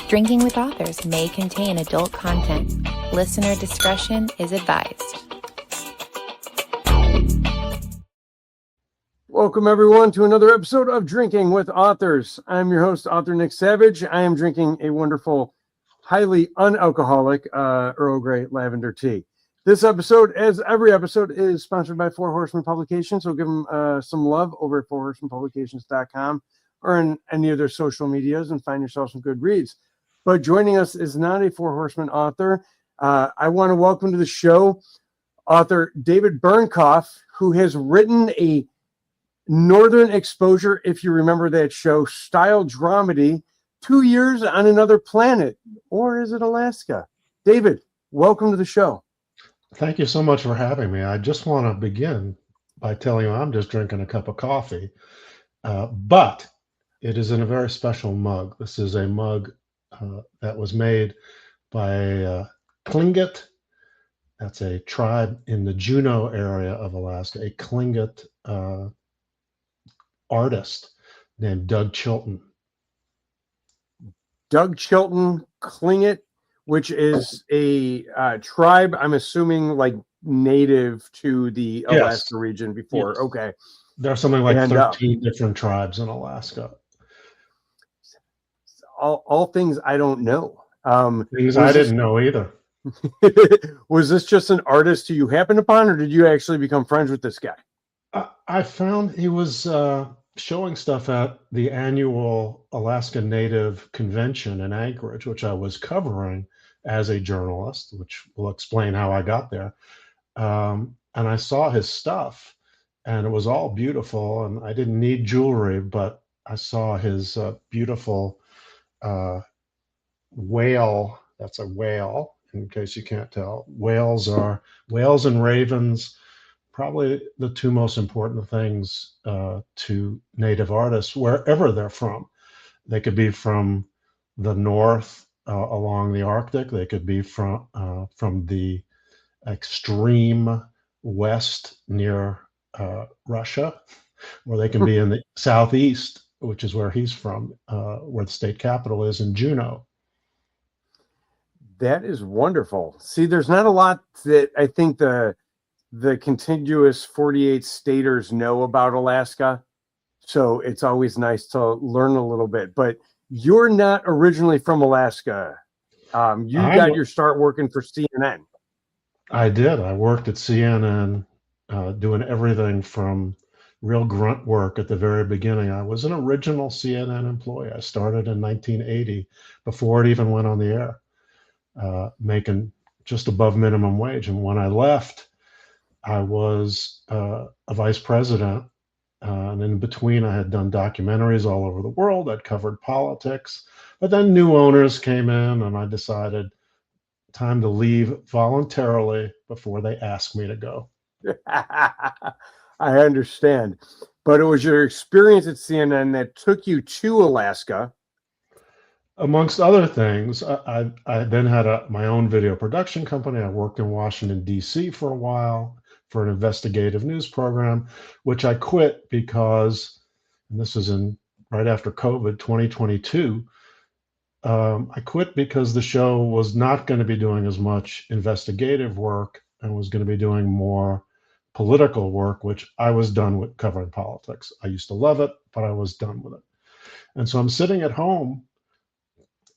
Drinking with Authors may contain adult content. Listener discretion is advised. Welcome, everyone, to another episode of Drinking with Authors. I'm your host, author Nick Savage. I am drinking a wonderful, highly unalcoholic Earl Grey lavender tea. This episode, as every episode, is sponsored by Four Horsemen Publications, so give them some love over at fourhorsemenpublications.com or in any of their social medias and find yourself some good reads. But joining us is not a Four Horsemen author. I want to welcome to the show author David Bernkoff, who has written a Northern Exposure, if you remember that show, style dramedy, 2 years on Another Planet, or is it Alaska? David, welcome to the show. Thank you so much for having me. I just want to begin by telling you I'm just drinking a cup of coffee, but it is in a very special mug. This is a mug that was made by Tlingit. That's a tribe in the Juneau area of Alaska, a Tlingit artist named Doug Chilton. Doug Chilton, Tlingit, which is a tribe, I'm assuming, like native to the Alaska region before. Yes. Okay. There are something like 13 different tribes in Alaska. All things I don't know. Things I didn't know either. Was this just an artist who you happened upon, or did you actually become friends with this guy? I found he was showing stuff at the annual Alaska Native Convention in Anchorage, which I was covering as a journalist, which will explain how I got there. And I saw his stuff, and it was all beautiful, and I didn't need jewelry, but I saw his beautiful whale. That's a whale, in case you can't tell. Whales and ravens, probably the two most important things to Native artists, wherever they're from. They could be from the north along the Arctic. They could be from the extreme west near Russia, or they can be in the southeast, which is where he's from, where the state capital is in Juneau. That is wonderful. See, there's not a lot that I think the contiguous 48 staters know about Alaska. So it's always nice to learn a little bit. But you're not originally from Alaska. You got your start working for CNN. I did. I worked at CNN doing everything from real grunt work at the very beginning. I was an original CNN employee. I started in 1980 before it even went on the air, making just above minimum wage. And when I left, I was a vice president. And in between, I had done documentaries all over the world. I'd covered politics. But then new owners came in, and I decided time to leave voluntarily before they asked me to go. I understand. But it was your experience at CNN that took you to Alaska. Amongst other things, I then had my own video production company. I worked in Washington, D.C. for a while for an investigative news program, which I quit because, and this is right after COVID, 2022, I quit because the show was not going to be doing as much investigative work and was going to be doing more political work, which I was done with covering politics. I used to love it, but I was done with it. And so I'm sitting at home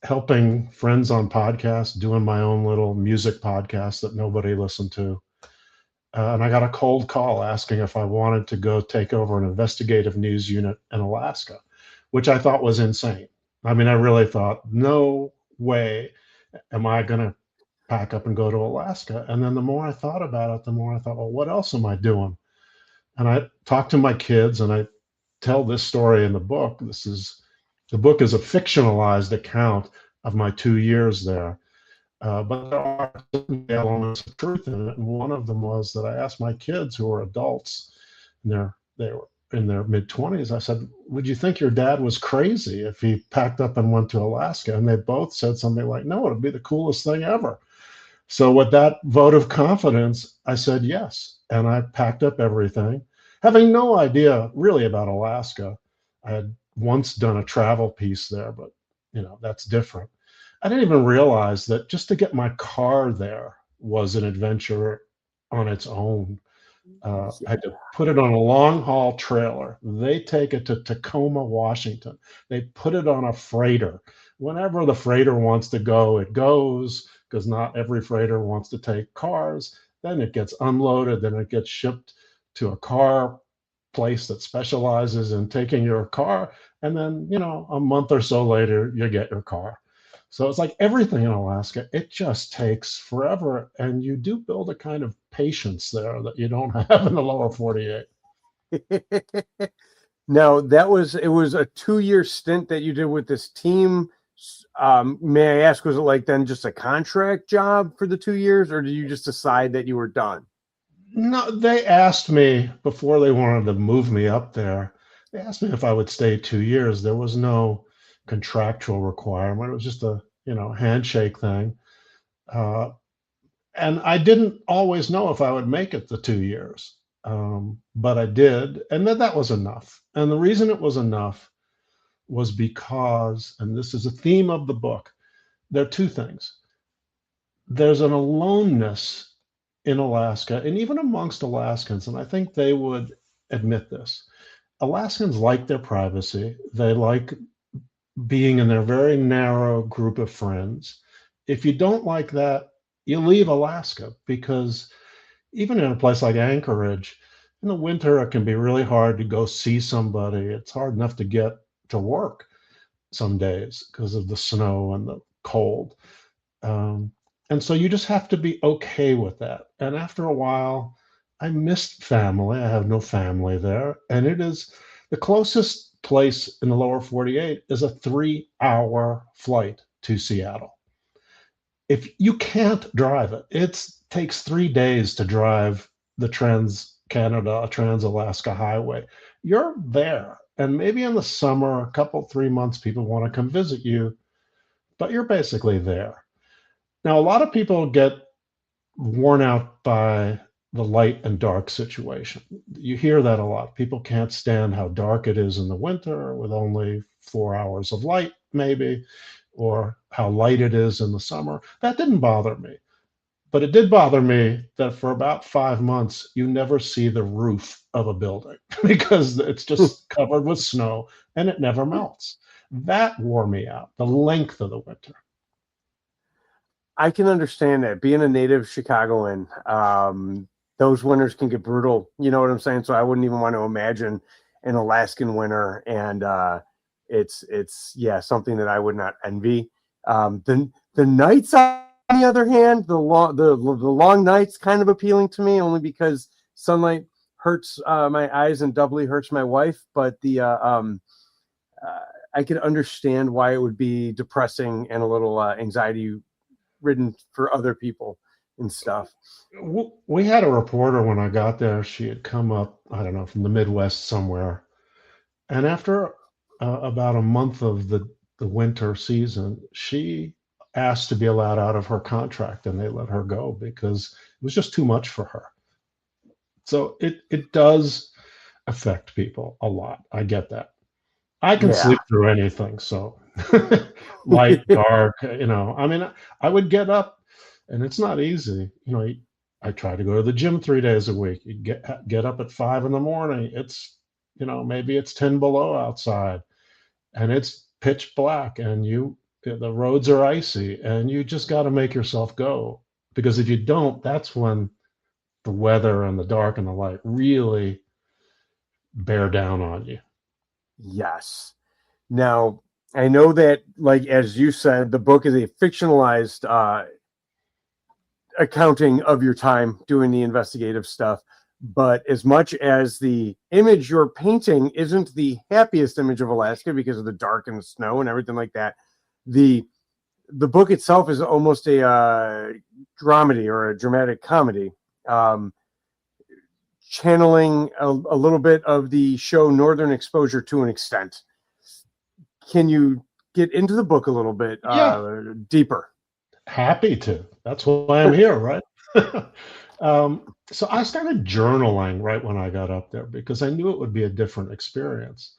helping friends on podcasts, doing my own little music podcast that nobody listened to. And I got a cold call asking if I wanted to go take over an investigative news unit in Alaska, which I thought was insane. I mean, I really thought, no way am I going to pack up and go to Alaska. And then the more I thought about it, the more I thought, well, what else am I doing? And I talked to my kids, and I tell this story in the book. The book is a fictionalized account of my 2 years there. But there are certain elements of truth in it. And one of them was that I asked my kids, who were adults, and they were in their mid-20s, I said, would you think your dad was crazy if he packed up and went to Alaska? And they both said something like, no, it'd be the coolest thing ever. So with that vote of confidence, I said yes. And I packed up everything, having no idea really about Alaska. I had once done a travel piece there, but that's different. I didn't even realize that just to get my car there was an adventure on its own. I had to put it on a long haul trailer. They take it to Tacoma, Washington. They put it on a freighter. Whenever the freighter wants to go, it goes, because not every freighter wants to take cars. Then it gets unloaded, then it gets shipped to a car place that specializes in taking your car. And then, a month or so later, you get your car. So it's like everything in Alaska, it just takes forever. And you do build a kind of patience there that you don't have in the lower 48. Now, it was a 2-year stint that you did with this team. May I ask, was it like then just a contract job for the 2 years, or did you just decide that you were done? No, they asked me before they wanted to move me up there. They asked me if I would stay 2 years. There was no contractual requirement. It was just a, handshake thing. And I didn't always know if I would make it the 2 years, but I did. And then that was enough. And the reason it was enough was because, and this is a theme of the book, there are two things. There's an aloneness in Alaska, and even amongst Alaskans, and I think they would admit this. Alaskans like their privacy. They like being in their very narrow group of friends. If you don't like that, you leave Alaska, because even in a place like Anchorage, in the winter, it can be really hard to go see somebody. It's hard enough to get to work some days because of the snow and the cold. And so you just have to be okay with that. And after a while, I missed family. I have no family there. And it is the closest place in the lower 48 is a 3-hour flight to Seattle. If you can't drive it, it takes 3 days to drive the Trans-Canada, Trans-Alaska Highway. You're there. And maybe in the summer, a couple, 3 months, people want to come visit you, but you're basically there. Now, a lot of people get worn out by the light and dark situation. You hear that a lot. People can't stand how dark it is in the winter with only 4 hours of light, maybe, or how light it is in the summer. That didn't bother me. But it did bother me that for about 5 months, you never see the roof of a building because it's just covered with snow and it never melts. That wore me out, the length of the winter. I can understand that. Being a native Chicagoan, those winters can get brutal. You know what I'm saying? So I wouldn't even want to imagine an Alaskan winter, and it's something that I would not envy. The nights, on the other hand, the long nights kind of appealing to me, only because sunlight hurts my eyes and doubly hurts my wife. But I could understand why it would be depressing and a little anxiety ridden for other people and stuff. We had a reporter when I got there. She had come up, I don't know, from the Midwest somewhere. And after about a month of the winter season, she asked to be allowed out of her contract, and they let her go because it was just too much for her. So it does affect people a lot. I get that. I can sleep through anything. So light, dark, I mean, I would get up, and it's not easy. I try to go to the gym 3 days a week. You get up at 5 in the morning. It's, maybe it's 10 below outside, and it's pitch black, and the roads are icy, and you just got to make yourself go, because if you don't, that's when the weather and the dark and the light really bear down on you. Yes. Now, I know that, like, as you said, the book is a fictionalized accounting of your time doing the investigative stuff. But as much as the image you're painting isn't the happiest image of Alaska because of the dark and the snow and everything like that, the book itself is almost a dramedy or a dramatic comedy, channeling a little bit of the show Northern Exposure to an extent. Can you get into the book a little bit deeper? Happy to. That's why I'm here, right? So I started journaling right when I got up there because I knew it would be a different experience.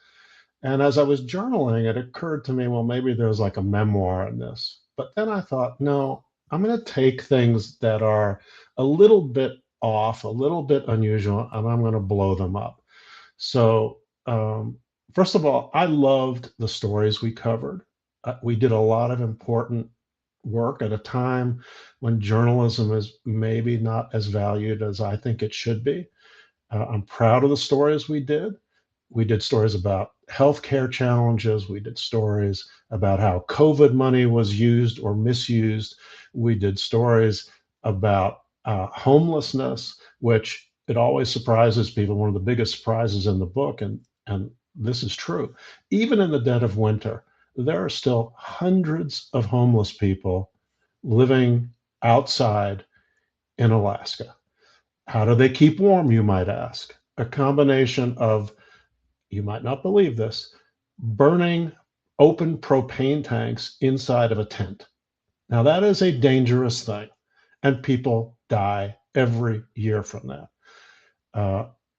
And as I was journaling, it occurred to me, well, maybe there's like a memoir in this. But then I thought, no, I'm going to take things that are a little bit off, a little bit unusual, and I'm going to blow them up. So, first of all, I loved the stories we covered. We did a lot of important work at a time when journalism is maybe not as valued as I think it should be. I'm proud of the stories we did. We did stories about healthcare challenges. We did stories about how COVID money was used or misused. We did stories about homelessness, which it always surprises people. One of the biggest surprises in the book, and this is true, even in the dead of winter, there are still hundreds of homeless people living outside in Alaska. How do they keep warm, you might ask? A combination of, you might not believe this, burning open propane tanks inside of a tent. Now, that is a dangerous thing, and people die every year from that.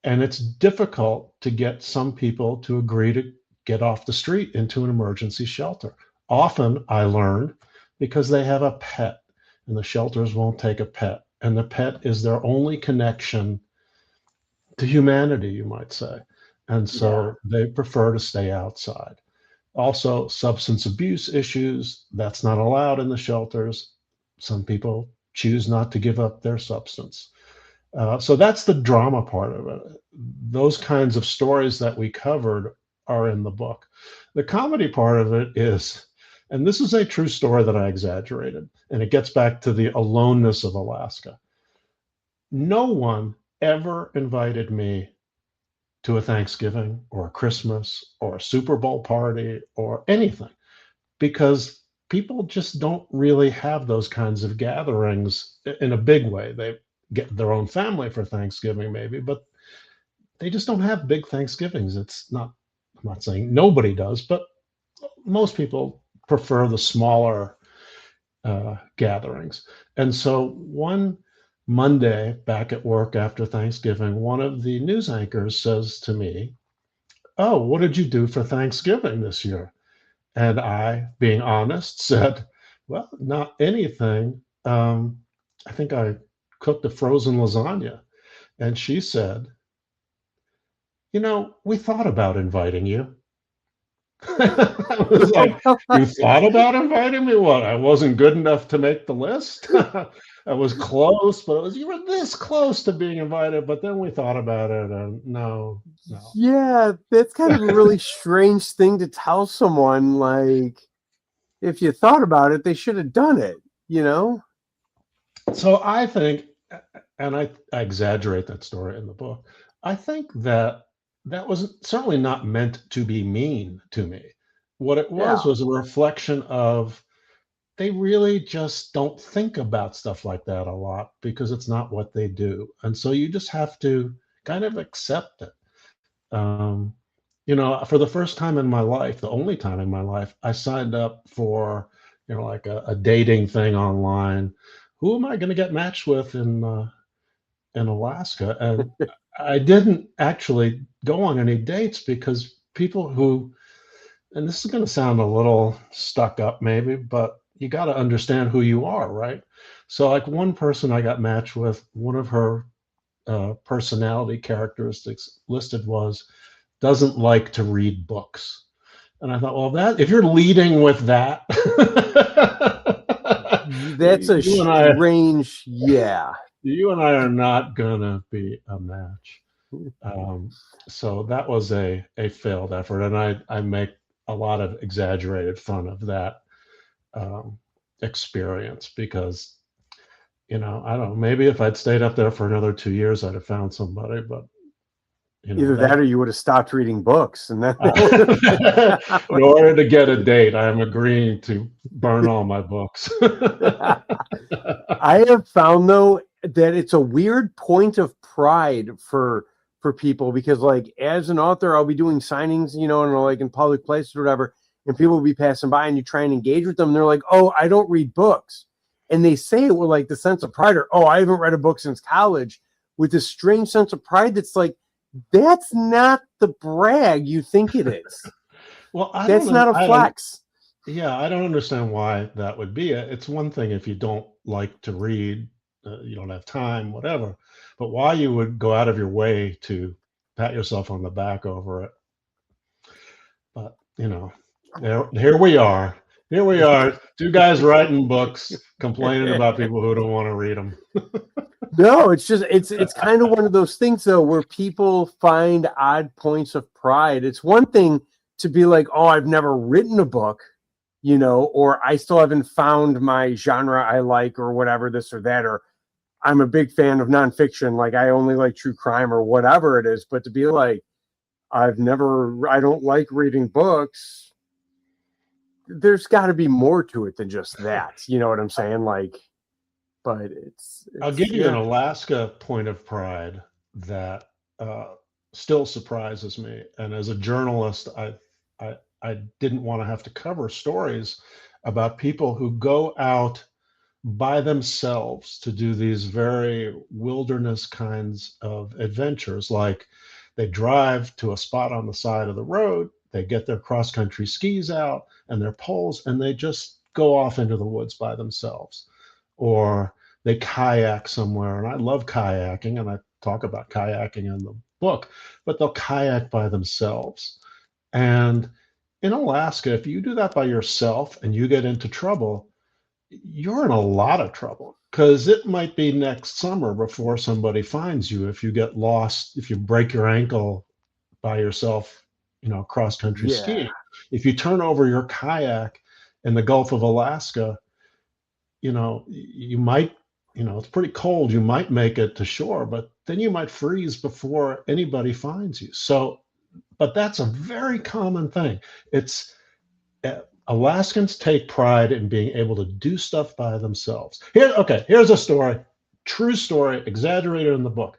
And it's difficult to get some people to agree to get off the street into an emergency shelter. Often, I learned, because they have a pet, and the shelters won't take a pet, and the pet is their only connection to humanity, you might say. And so they prefer to stay outside. Also, substance abuse issues, that's not allowed in the shelters. Some people choose not to give up their substance. So that's the drama part of it. Those kinds of stories that we covered are in the book. The comedy part of it is, and this is a true story that I exaggerated, and it gets back to the aloneness of Alaska. No one ever invited me to a Thanksgiving or a Christmas or a Super Bowl party or anything, because people just don't really have those kinds of gatherings in a big way. They get their own family for Thanksgiving maybe, but they just don't have big Thanksgivings. It's not, I'm not saying nobody does, but most people prefer the smaller gatherings. And so one Monday, back at work after Thanksgiving, one of the news anchors says to me, "Oh, what did you do for Thanksgiving this year?" And I, being honest, said, "Well, not anything. I think I cooked a frozen lasagna." And she said, "You know, we thought about inviting you." I was like, "You thought about inviting me? What? I wasn't good enough to make the list?" I was close, but it was, you were this close to being invited, but then we thought about it, and no. Yeah, that's kind of a really strange thing to tell someone. Like, if you thought about it, they should have done it, you know? So I think, and I exaggerate that story in the book, I think that that was certainly not meant to be mean to me. What it Yeah. was a reflection of, they really just don't think about stuff like that a lot because it's not what they do. And so you just have to kind of accept it. For the first time in my life, the only time in my life, I signed up for, like a dating thing online. Who am I going to get matched with in Alaska? And I didn't actually go on any dates because people who, and this is going to sound a little stuck up maybe, but you got to understand who you are, right? So like one person I got matched with, one of her personality characteristics listed was, doesn't like to read books. And I thought, well, that if you're leading with that, That's a you and I, strange, yeah. you and I are not gonna be a match. So that was a failed effort, and I make a lot of exaggerated fun of that experience because, I don't know, maybe if I'd stayed up there for another 2 years, I'd have found somebody, but Either that or you would have stopped reading books. And then in order to get a date, I am agreeing to burn all my books. I have found, though, that it's a weird point of pride for people because, like, as an author, I'll be doing signings, and like in public places or whatever, and people will be passing by and you try and engage with them. And they're like, "Oh, I don't read books." And they say it with like the sense of pride, or, "Oh, I haven't read a book since college," with this strange sense of pride that's like, that's not the brag you think it is. Well, that's not a flex. Yeah, I don't understand why that would be. It's one thing if you don't like to read, you don't have time, whatever, but why you would go out of your way to pat yourself on the back over it. But, here we are. Here we are, two guys writing books, complaining about people who don't want to read them. No, it's just it's kind of one of those things though where people find odd points of pride. It's one thing to be like, "Oh, I've never written a book," or I still haven't found my genre I like or whatever this or that, or I'm a big fan of nonfiction, like I only like true crime or whatever it is. But to be like, I don't like reading books. There's got to be more to it than just that. You know what I'm saying? Like, but I'll it's give you an yeah. Alaska point of pride that still surprises me. And as a journalist, I didn't want to have to cover stories about people who go out by themselves to do these very wilderness kinds of adventures. Like they drive to a spot on the side of the road, they get their cross country skis out and their poles, and they just go off into the woods by themselves. Or they kayak somewhere. And I love kayaking, and I talk about kayaking in the book, but they'll kayak by themselves. And in Alaska, if you do that by yourself and you get into trouble, you're in a lot of trouble because it might be next summer before somebody finds you if you get lost, if you break your ankle by yourself, cross country Yeah. skiing. If you turn over your kayak in the Gulf of Alaska, you might, it's pretty cold. You might make it to shore, but then you might freeze before anybody finds you. So, but that's a very common thing. It's Alaskans take pride in being able to do stuff by themselves. Here's a story, true story, exaggerated in the book.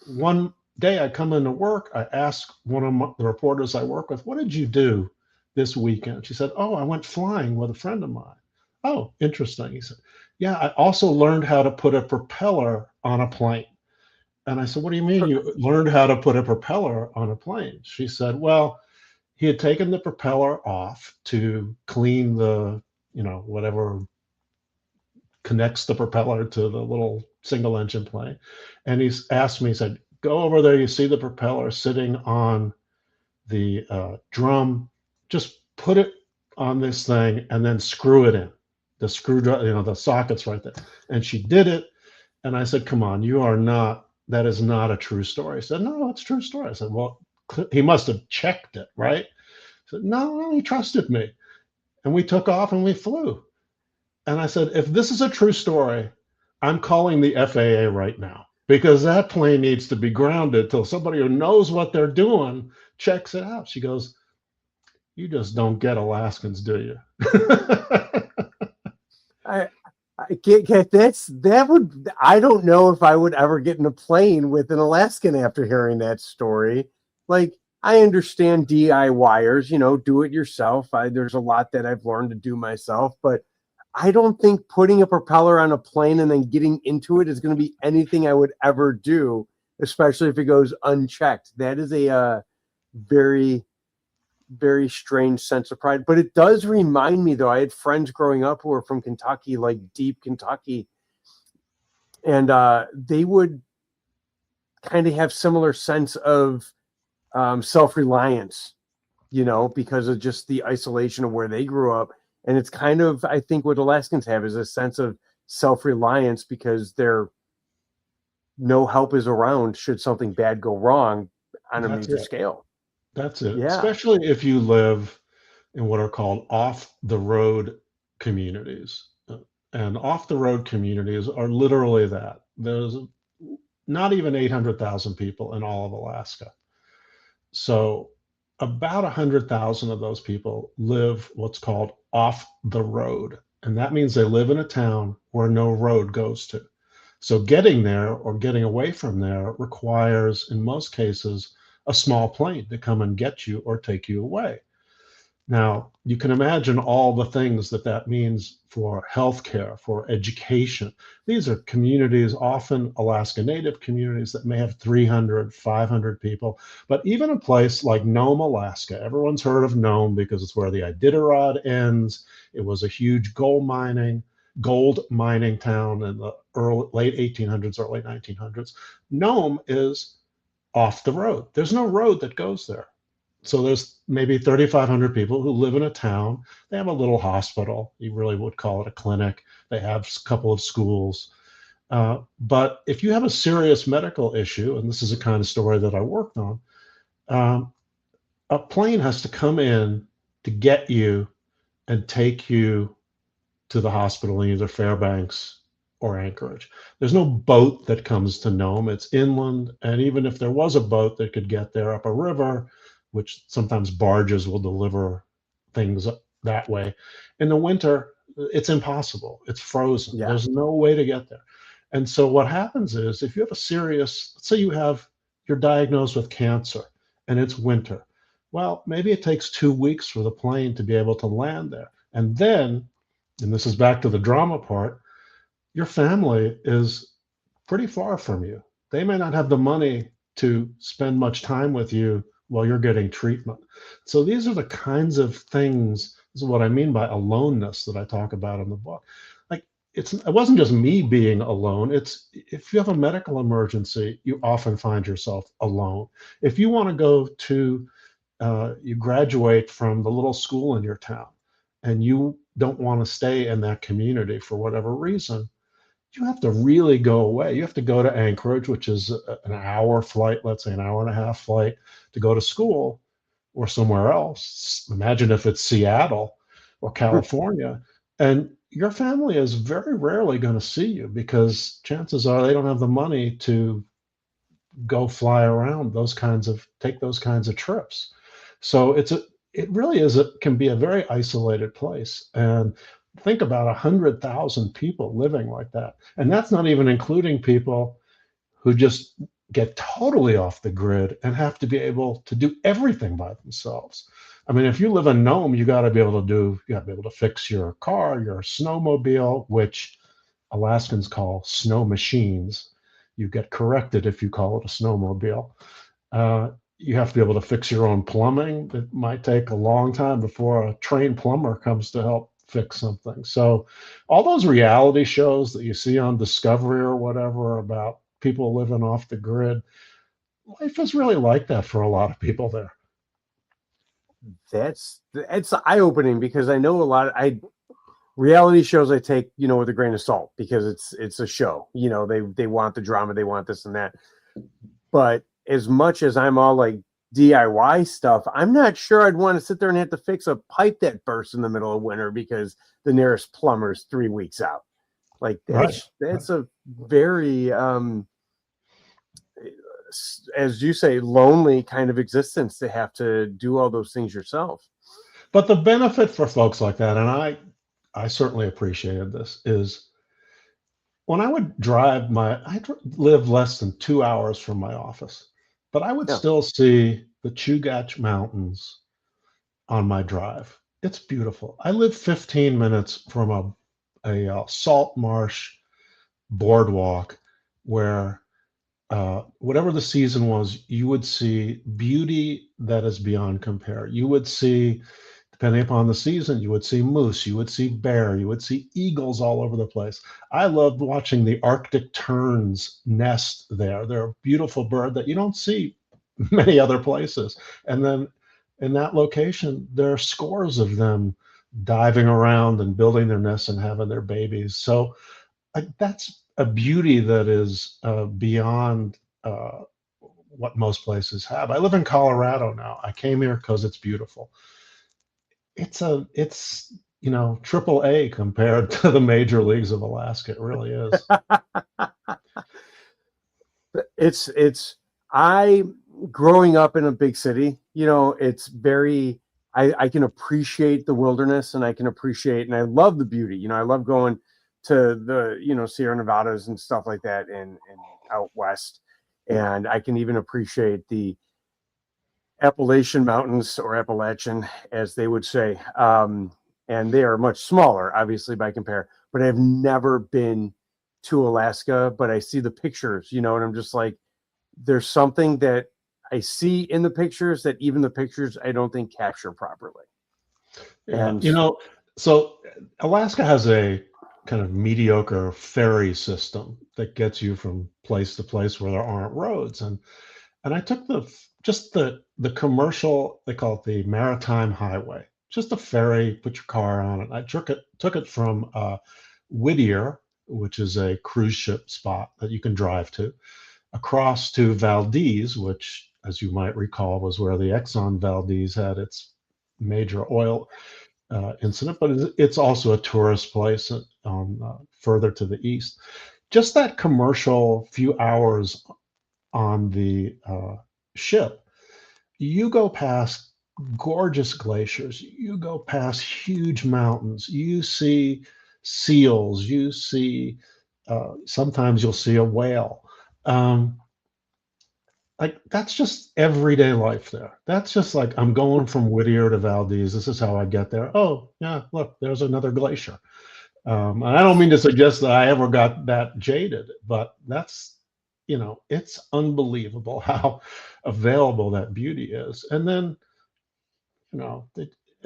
One day I come into work, I ask one of the reporters I work with, "What did you do this weekend?" She said, "Oh, I went flying with a friend of mine." "Oh, interesting." He said, "Yeah, I also learned how to put a propeller on a plane." And I said, "What do you mean you learned how to put a propeller on a plane?" She said, "Well, he had taken the propeller off to clean the, whatever connects the propeller to the little single engine plane. And he's asked me, he said, go over there, you see the propeller sitting on the drum, just put it on this thing and then screw it in. The screwdriver, the socket's right there." And she did it. And I said, "Come on, that is not a true story." He said, "No, it's a true story." I said, "Well, he must have checked it, right?" He said, "No, he trusted me." And we took off and we flew. And I said, "If this is a true story, I'm calling the FAA right now because that plane needs to be grounded till somebody who knows what they're doing checks it out." She goes, "You just don't get Alaskans, do you?" I I don't know if I would ever get in a plane with an Alaskan after hearing that story. Like, I understand DIYers, do it yourself. There's a lot that I've learned to do myself, but I don't think putting a propeller on a plane and then getting into it is going to be anything I would ever do, especially if it goes unchecked. That is a very, very strange sense of pride. But it does remind me, though, I had friends growing up who were from Kentucky, like deep Kentucky, and they would kind of have similar sense of self-reliance, because of just the isolation of where they grew up. And it's kind of, I think, what Alaskans have is a sense of self-reliance because no help is around should something bad go wrong on a That's major it. scale. That's it. Yeah. Especially if you live in what are called off the road communities. And off the road communities are literally that. There's not even 800,000 people in all of Alaska. So about 100,000 of those people live what's called off the road. And that means they live in a town where no road goes to. So getting there or getting away from there requires, in most cases, a small plane to come and get you or take you away. Now, you can imagine all the things that that means for healthcare, for education. These are communities, often Alaska Native communities, that may have 300, 500 people. But even a place like Nome, Alaska, everyone's heard of Nome because it's where the Iditarod ends. It was a huge gold mining town in the late 1800s, early 1900s. Nome is off the road. There's no road that goes there. So there's maybe 3,500 people who live in a town. They have a little hospital. You really would call it a clinic. They have a couple of schools. But if you have a serious medical issue, and this is a kind of story that I worked on, a plane has to come in to get you and take you to the hospital in either Fairbanks or Anchorage. There's no boat that comes to Nome. It's inland. And even if there was a boat that could get there up a river, which sometimes barges will deliver things that way, in the winter, it's impossible. It's frozen. Yeah. There's no way to get there. And so what happens is if you have a serious, let's say you're diagnosed with cancer and it's winter, well, maybe it takes 2 weeks for the plane to be able to land there. And then, and this is back to the drama part, your family is pretty far from you. They may not have the money to spend much time with you while you're getting treatment. So these are the kinds of things, this is what I mean by aloneness that I talk about in the book. Like it wasn't just me being alone. It's if you have a medical emergency, you often find yourself alone. If you want to go to, you graduate from the little school in your town and you don't want to stay in that community for whatever reason, you have to really go away. You have to go to Anchorage, which is an hour flight, let's say an hour and a half flight to go to school or somewhere else. Imagine if it's Seattle or California. And your family is very rarely going to see you because chances are they don't have the money to go fly around take those kinds of trips. So it really can be a very isolated place. And think about 100,000 people living like that. And that's not even including people who just get totally off the grid and have to be able to do everything by themselves. I mean, if you live in Nome, you got to be able to fix your car, your snowmobile, which Alaskans call snow machines. You get corrected if you call it a snowmobile. You have to be able to fix your own plumbing. It might take a long time before a trained plumber comes to help fix something. So all those reality shows that you see on Discovery or whatever about people living off the grid, life is really like that for a lot of people there. That's eye-opening because I know a lot of reality shows I take, with a grain of salt because it's a show. They want the drama, they want this and that. But as much as I'm all like DIY stuff, I'm not sure I'd want to sit there and have to fix a pipe that bursts in the middle of winter because the nearest plumber's 3 weeks out. Like that's a very as you say, lonely kind of existence to have to do all those things yourself. But the benefit for folks like that, and I certainly appreciated this, is when I would I live less than 2 hours from my office, but I would still see the Chugach Mountains on my drive. It's beautiful. I live 15 minutes from a salt marsh boardwalk where whatever the season was, you would see beauty that is beyond compare. You would see, depending upon the season, you would see moose, you would see bear, you would see eagles all over the place. I loved watching the Arctic terns nest there. They're a beautiful bird that you don't see many other places. And then in that location, there are scores of them diving around and building their nests and having their babies. So that's a beauty that is beyond what most places have. I live in Colorado now. I came here because it's beautiful. It's triple A compared to the major leagues of Alaska. It really is. I growing up in a big city, it's very, I can appreciate the wilderness and I I love the beauty. I love going to the, Sierra Nevadas and stuff like that and out west. And I can even appreciate Appalachian Mountains, or Appalachian, as they would say. And they are much smaller, obviously, by compare. But I've never been to Alaska, but I see the pictures, and I'm just like, there's something that I see in the pictures that even the pictures I don't think capture properly. Yeah, And so Alaska has a kind of mediocre ferry system that gets you from place to place where there aren't roads. And I took the commercial, they call it the Maritime Highway, just a ferry, put your car on it. I took it from Whittier, which is a cruise ship spot that you can drive to, across to Valdez, which, as you might recall, was where the Exxon Valdez had its major oil incident, but it's also a tourist place further to the east. Just that commercial few hours on the ship, you go past gorgeous glaciers, you go past huge mountains, you see seals, you see sometimes you'll see a whale. Like, that's just everyday life there. That's just like, I'm going from Whittier to Valdez. This is how I get there. Oh, yeah, look, there's another glacier. And I don't mean to suggest that I ever got that jaded, but that's, it's unbelievable how available that beauty is. And then,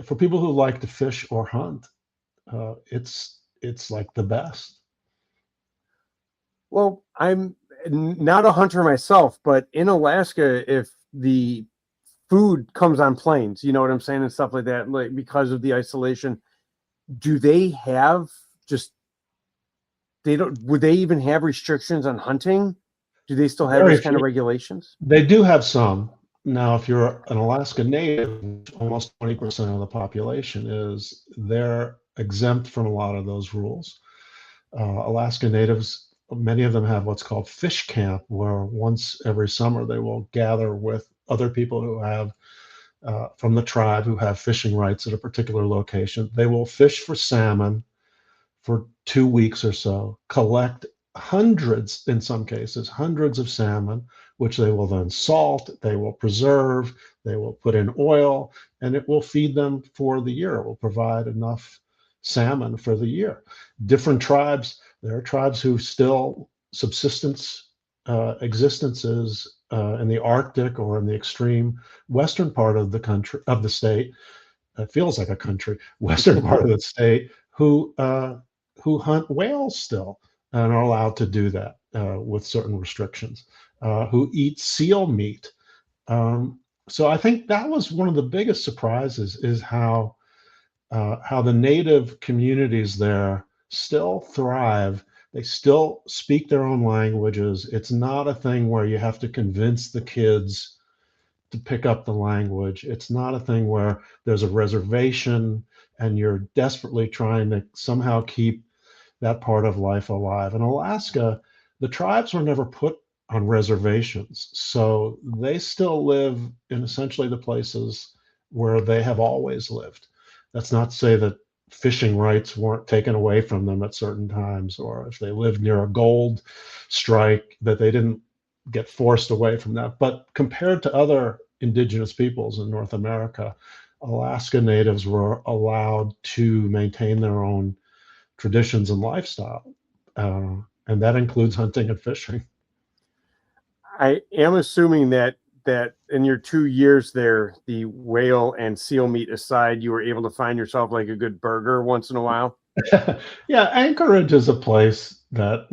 for people who like to fish or hunt, it's like the best. well, I'm not a hunter myself, but in Alaska, if the food comes on planes, you know what I'm saying, and stuff like that, like because of the isolation, do they have would they even have restrictions on hunting? Do they still have Very those kind of few. regulations? They do have some. Now, if you're an Alaska native, almost 20% of the population is, they're exempt from a lot of those rules. Alaska natives, many of them have what's called fish camp, where once every summer they will gather with other people who have, from the tribe, who have fishing rights at a particular location. They will fish for salmon for 2 weeks or so, collect hundreds, in some cases, hundreds of salmon, which they will then salt, they will preserve, they will put in oil, and it will feed them for the year. It will provide enough salmon for the year. Different tribes, there are tribes who still subsistence existences in the Arctic or in the extreme western part of the country, of the state. It feels like a country, western part of the state, who hunt whales still and are allowed to do that with certain restrictions, who eat seal meat. So I think that was one of the biggest surprises, is how the native communities there still thrive. They still speak their own languages. It's not a thing where you have to convince the kids to pick up the language. It's not a thing where there's a reservation and you're desperately trying to somehow keep that part of life alive. In Alaska, the tribes were never put on reservations, so they still live in essentially the places where they have always lived. That's not to say that fishing rights weren't taken away from them at certain times, or if they lived near a gold strike, that they didn't get forced away from that. But compared to other indigenous peoples in North America, Alaska natives were allowed to maintain their own traditions and lifestyle, and that includes hunting and fishing. I am assuming that in your 2 years there, the whale and seal meat aside, you were able to find yourself like a good burger once in a while. Yeah, Anchorage is a place that,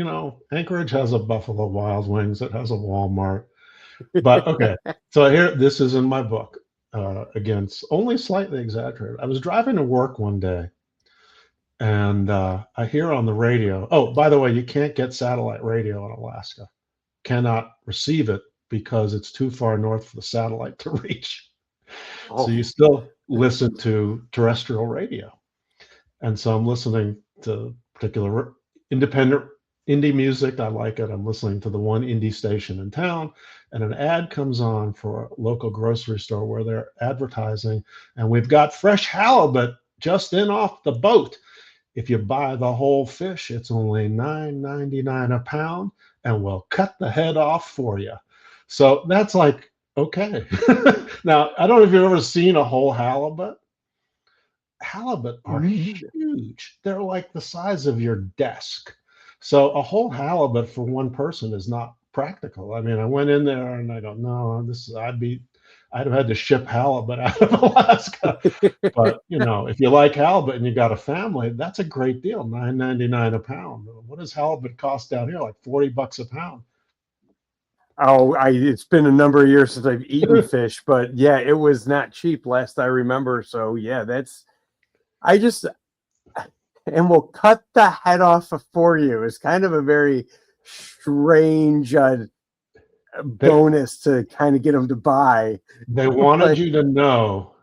Anchorage has a Buffalo Wild Wings, it has a Walmart. But okay, so here, this is in my book. Again, it's only slightly exaggerated. I was driving to work one day, and I hear on the radio, oh, by the way, you can't get satellite radio in Alaska. Cannot receive it because it's too far north for the satellite to reach. Oh, So you still listen to terrestrial radio. And so I'm listening to particular independent indie music. I like it. I'm listening to the one indie station in town, and an ad comes on for a local grocery store where they're advertising, and we've got fresh halibut just in off the boat. If you buy the whole fish, it's only $9.99 a pound, and we'll cut the head off for you. So that's like Okay. Now, I don't know if you've ever seen a whole halibut. Halibut are huge. They're like the size of your desk. So a whole halibut for one person is not practical. I mean, I went in there and I go, no, I'd have had to ship halibut out of Alaska. But if you like halibut and you got a family, that's a great deal. $9.99 a pound. What does halibut cost down here? Like $40 a pound. Oh, it's been a number of years since I've eaten fish, but yeah, it was not cheap last I remember. So yeah, and we'll cut the head off for you. It's kind of a very strange bonus to kind of get them to buy. They wanted you to know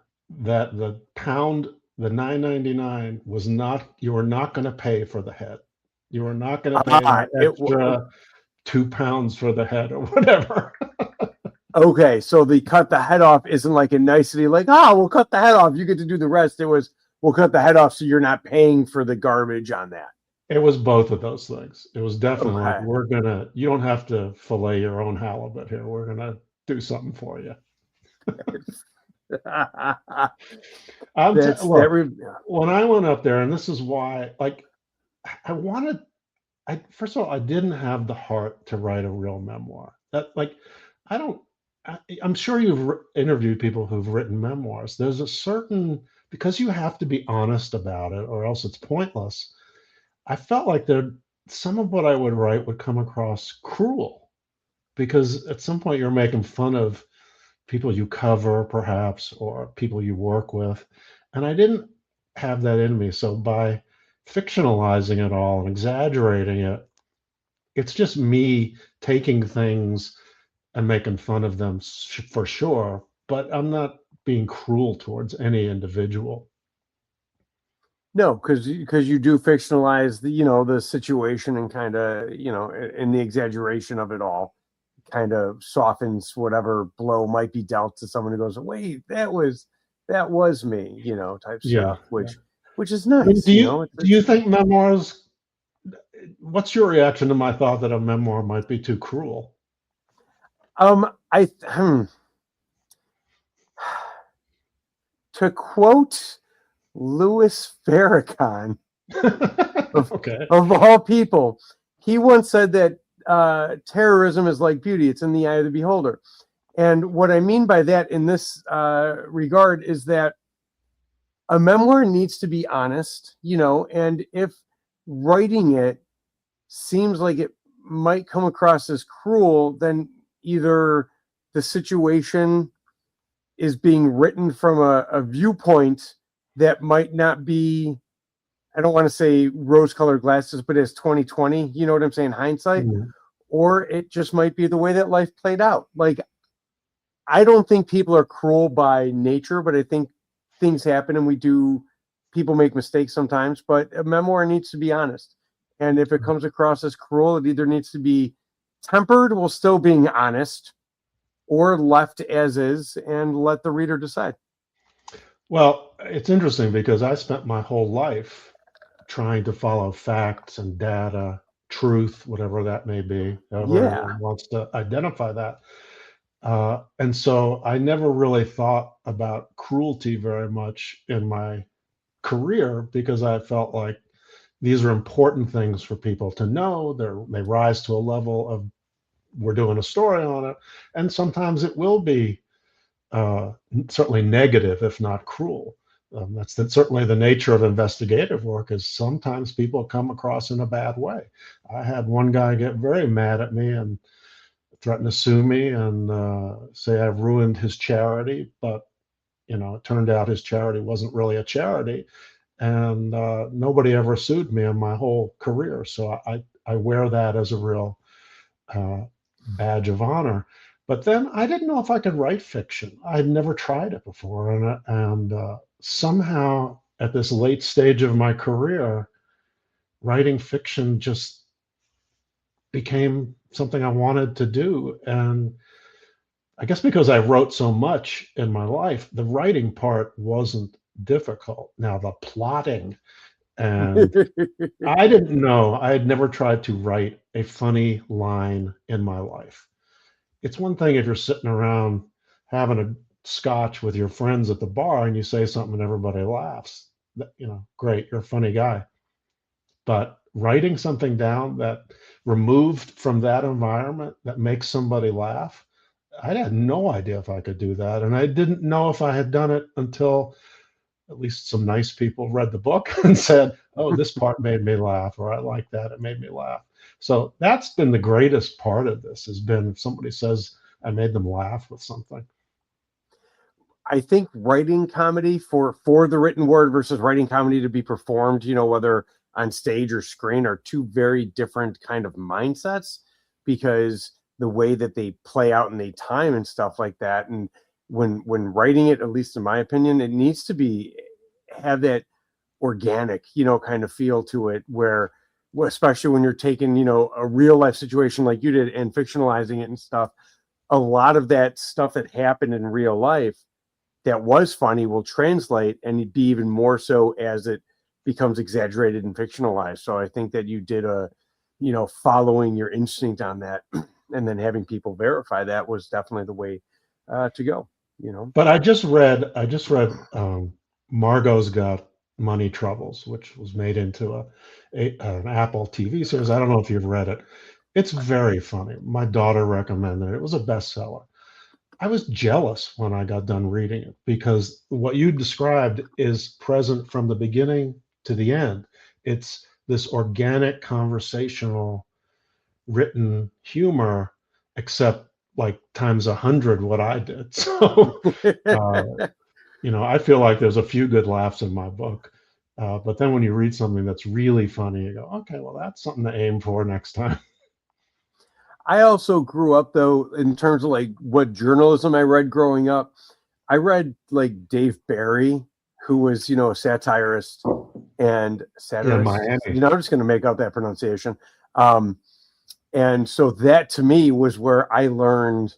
that the $9.99 was not, you were not going to pay for the head. You were not going to pay that extra 2 pounds for the head or whatever. Okay, so the cut the head off isn't like a nicety, like, we'll cut the head off, you get to do the rest. It was, we'll cut the head off so you're not paying for the garbage on that. It was both of those things. It was definitely like, you don't have to fillet your own halibut here. We're gonna do something for you. When I went up there, and this is why, like, first of all, I didn't have the heart to write a real memoir. I'm sure you've interviewed people who've written memoirs. There's a certain, because you have to be honest about it or else it's pointless. I felt like some of what I would write would come across cruel, because at some point you're making fun of people you cover, perhaps, or people you work with. And I didn't have that in me. So by fictionalizing it all and exaggerating it, it's just me taking things and making fun of them for sure, but I'm not being cruel towards any individual. No, because you do fictionalize the situation, and kind of in the exaggeration of it all kind of softens whatever blow might be dealt to someone who goes, wait, that was me, type stuff, which is nice. I mean, do you think memoirs? What's your reaction to my thought that a memoir might be too cruel? To quote Louis Farrakhan, of all people, he once said that terrorism is like beauty; it's in the eye of the beholder. And what I mean by that in this regard is that a memoir needs to be honest, and if writing it seems like it might come across as cruel, then either the situation is being written from a viewpoint that might not be, I don't want to say rose-colored glasses, but as 2020, you know what I'm saying, hindsight, or it just might be the way that life played out. Like, I don't think people are cruel by nature, but I think things happen and people make mistakes sometimes, but a memoir needs to be honest. And if it comes across as cruel, it either needs to be tempered while still being honest, or left as is and let the reader decide. Well, it's interesting because I spent my whole life trying to follow facts and data, truth, whatever that may be, however anyone wants to identify that. And so I never really thought about cruelty very much in my career, because I felt like these are important things for people to know. They rise to a level of, we're doing a story on it, and sometimes it will be certainly negative, if not cruel. That's certainly the nature of investigative work, is sometimes people come across in a bad way. I had one guy get very mad at me and threaten to sue me and say I've ruined his charity, but it turned out his charity wasn't really a charity, and nobody ever sued me in my whole career. So I wear that as a real badge of honor. But then I didn't know if I could write fiction. I'd never tried it before, and somehow at this late stage of my career, writing fiction just became something I wanted to do. And I guess because I wrote so much in my life, the writing part wasn't difficult. Now the plotting, and I didn't know, I had never tried to write a funny line in my life. It's one thing if you're sitting around having a scotch with your friends at the bar and you say something and everybody laughs. Great, you're a funny guy. But writing something down that removed from that environment that makes somebody laugh, I had no idea if I could do that. And I didn't know if I had done it until at least some nice people read the book and said, oh, this part made me laugh, or I like that, it made me laugh. So that's been the greatest part of this, has been if somebody says I made them laugh with something. I think writing comedy for the written word versus writing comedy to be performed, whether on stage or screen, are two very different kind of mindsets, because the way that they play out and they time and stuff like that. And when writing it, at least in my opinion, it needs to have that organic, kind of feel to it, where especially when you're taking, a real life situation like you did and fictionalizing it and stuff, a lot of that stuff that happened in real life that was funny will translate and be even more so as it becomes exaggerated and fictionalized. So I think that you did following your instinct on that and then having people verify that was definitely the way to go, But I just read Margot's Got Money Troubles, which was made into an Apple TV series. I don't know if you've read it. It's very funny. My daughter recommended it. It was a bestseller. I was jealous when I got done reading it, because what you described is present from the beginning to the end. It's this organic, conversational, written humor, except like times 100 what I did. So, I feel like there's a few good laughs in my book. But then when you read something that's really funny, you go, okay, well, that's something to aim for next time. I also grew up, though, in terms of like what journalism I read growing up. I read like Dave Barry, who was, a satirist and satirist. Miami. I'm just going to make out that pronunciation. And so that to me was where I learned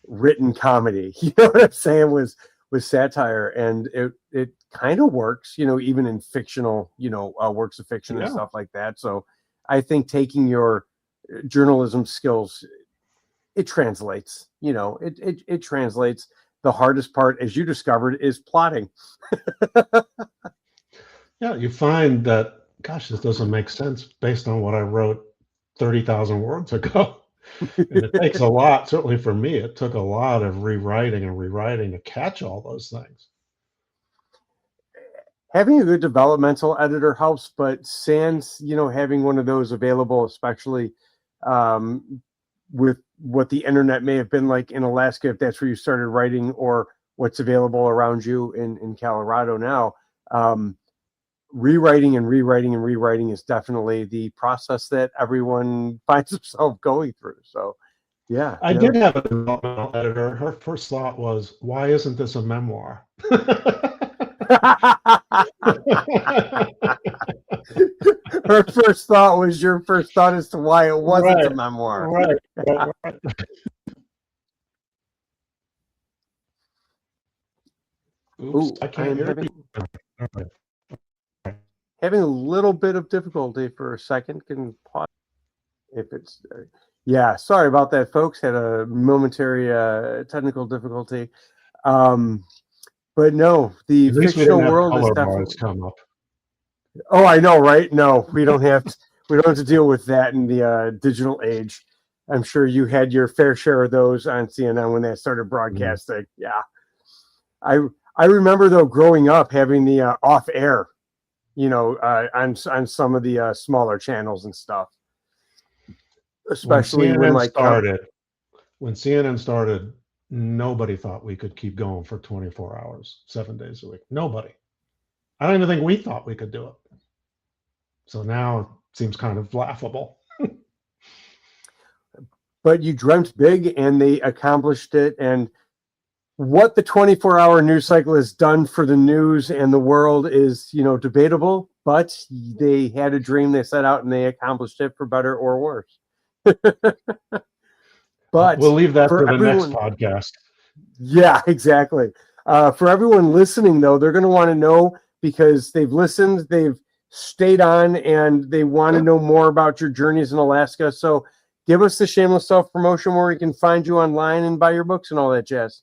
written comedy. You know what I'm saying? Was satire, and it kind of works, even in fictional, works of fiction and stuff like that. So I think taking your journalism skills, it translates. It translates. The hardest part, as you discovered, is plotting. Yeah, you find that, gosh, this doesn't make sense based on what I wrote 30,000 words ago. And it takes a lot, certainly for me, it took a lot of rewriting to catch all those things. Having a good developmental editor helps, but sans, having one of those available, especially with what the internet may have been like in Alaska, if that's where you started writing, or what's available around you in Colorado now, rewriting is definitely the process that everyone finds themselves going through. So, yeah. I did have a developmental editor. Her first thought was, why isn't this a memoir? Her first thought was your first thought as to why it wasn't a memoir. Right. Oops, I can't hear you. Having a little bit of difficulty for a second. Can pause if it's sorry about that, folks. Had a momentary technical difficulty. But no, the fictional world is definitely come up. Oh, I know, right? No, we don't have to deal with that in the digital age. I'm sure you had your fair share of those on CNN when they started broadcasting. Mm. Yeah, I remember though growing up having the off air, on some of the smaller channels and stuff. Especially when CNN started, nobody thought we could keep going for 24 hours, 7 days a week. Nobody. I don't even think we thought we could do it. So now it seems kind of laughable. But you dreamt big and they accomplished it. And what the 24-hour news cycle has done for the news and the world is, debatable, but they had a dream, they set out, and they accomplished it for better or worse. But we'll leave that for the next podcast. Yeah, exactly. For everyone listening, though, they're going to want to know, because they've listened, they've stayed on, and they want to know more about your journeys in Alaska. So give us the shameless self-promotion where we can find you online and buy your books and all that jazz.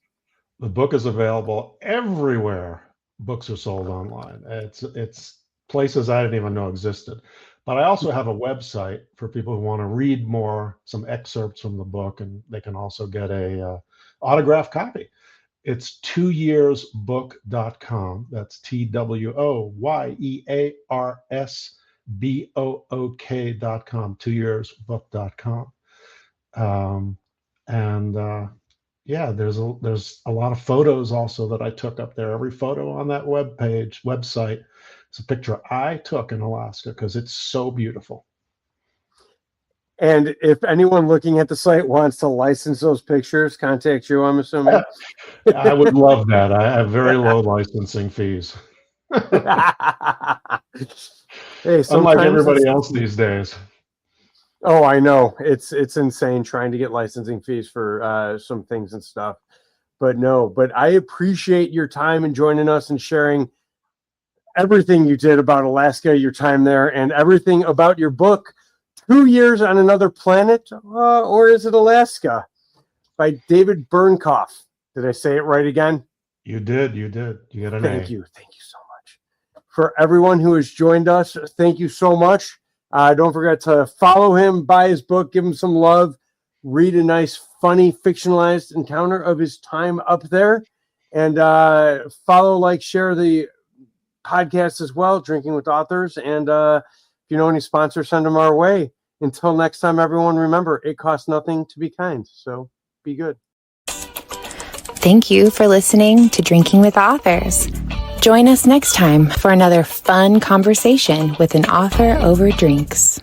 The book is available everywhere books are sold online. It's places I didn't even know existed. But I also have a website for people who want to read more, some excerpts from the book, and they can also get a autographed copy. It's 2yearsbook.com. That's TWOYEARSBOOK.com, 2yearsbook.com. Yeah, there's a lot of photos also that I took up there. Every photo on that website is a picture I took in Alaska because it's so beautiful. And if anyone looking at the site wants to license those pictures, contact you, I'm assuming. I would love that. I have very low licensing fees. Hey, unlike everybody else these days. Oh, I know. It's insane trying to get licensing fees for some things and stuff. But I appreciate your time and joining us and sharing everything you did about Alaska, your time there, and everything about your book, 2 Years on Another Planet, or is it Alaska, by David Bernkoff. Did I say it right again? You did. You get an Thank you so much. For everyone who has joined us, thank you so much. Don't forget to follow him, buy his book, give him some love, read a nice, funny, fictionalized encounter of his time up there, and follow, like, share the podcast as well, Drinking with Authors. And if you know any sponsors, send them our way. Until next time, everyone, remember, it costs nothing to be kind. So be good. Thank you for listening to Drinking with Authors. Join us next time for another fun conversation with an author over drinks.